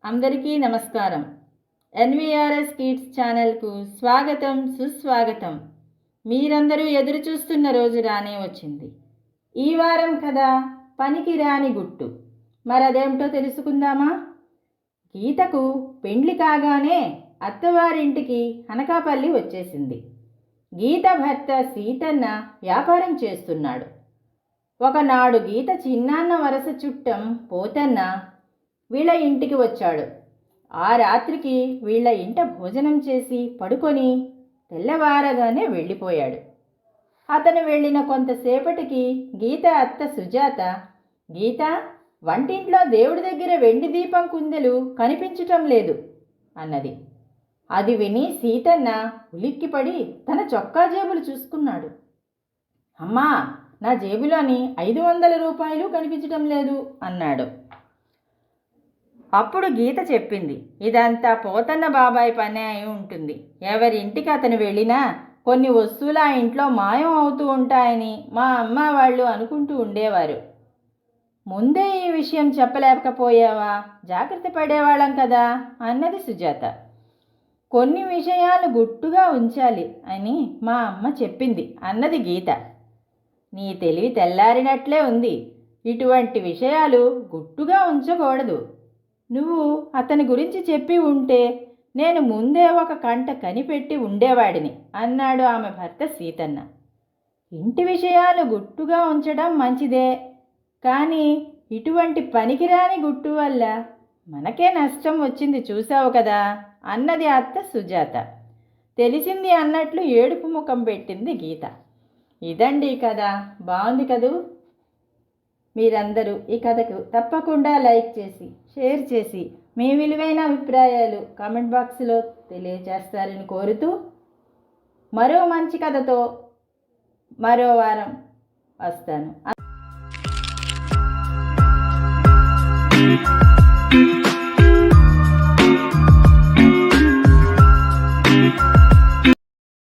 అందరికీ నమస్కారం. ఎన్వీఆర్ఎస్ కిడ్స్ ఛానల్కు స్వాగతం, సుస్వాగతం. మీరందరూ ఎదురు చూస్తున్న రోజు రానే వచ్చింది. ఈ వారం కథ పనికి రాని గుట్టు. మరదేమిటో తెలుసుకుందామా? గీతకు పెండ్లి కాగానే అత్తవారింటికి అనకాపల్లి వచ్చేసింది. గీత భర్త సీతన్న వ్యాపారం చేస్తున్నాడు. ఒకనాడు గీత చిన్నాన్న వరస చుట్టం పోతన్న వీళ్ళ ఇంటికి వచ్చాడు. ఆ రాత్రికి వీళ్ళ ఇంట భోజనం చేసి పడుకొని తెల్లవారగానే వెళ్ళిపోయాడు. అతను వెళ్ళిన కొంతసేపటికి గీత అత్త సుజాత, గీత, వంటింట్లో దేవుడి దగ్గర వెండి దీపం కుందెలు కనిపించటం లేదు అన్నది. అది విని సీతన్న ఉలిక్కిపడి తన చొక్కా జేబులు చూసుకున్నాడు. అమ్మా, నా జేబులోని 500 రూపాయలు కనిపించటం లేదు అన్నాడు. అప్పుడు గీత చెప్పింది, ఇదంతా పోతన్న బాబాయ్ పని అయి ఉంటుంది. ఎవరింటికి అతను వెళ్ళినా కొన్ని వస్తువులు ఆ ఇంట్లో మాయం అవుతూ ఉంటాయని మా అమ్మ వాళ్ళు అనుకుంటూ ఉండేవారు. ముందే ఈ విషయం చెప్పలేకపోయావా? జాగ్రత్త పడేవాళ్ళం కదా అన్నది సుజాత. కొన్ని విషయాలు గుట్టుగా ఉంచాలి అని మా అమ్మ చెప్పింది అన్నది గీత. నీ తెలివి తెల్లారినట్లే ఉంది. ఇటువంటి విషయాలు గుట్టుగా ఉంచకూడదు. నువ్వు అతని గురించి చెప్పి ఉంటే నేను ముందే ఒక కంట కనిపెట్టి ఉండేవాడిని అన్నాడు ఆమె భర్త సీతన్న. ఇంటి విషయాలు గుట్టుగా ఉంచడం మంచిదే, కానీ ఇటువంటి పనికిరాని గుట్టు వల్ల మనకే నష్టం వచ్చింది చూసావు కదా అన్నది అత్త సుజాత. తెలిసింది అన్నట్లు ఏడుపు ముఖం పెట్టింది గీత. ఇదండి కథ. బాగుంది కదూ? మీరందరూ ఈ కథకు తప్పకుండా లైక్ చేసి, షేర్ చేసి మీ విలువైన అభిప్రాయాలు కామెంట్ బాక్స్లో తెలియజేస్తారని కోరుతూ, మరో మంచి కథతో మరో వారం వస్తాను.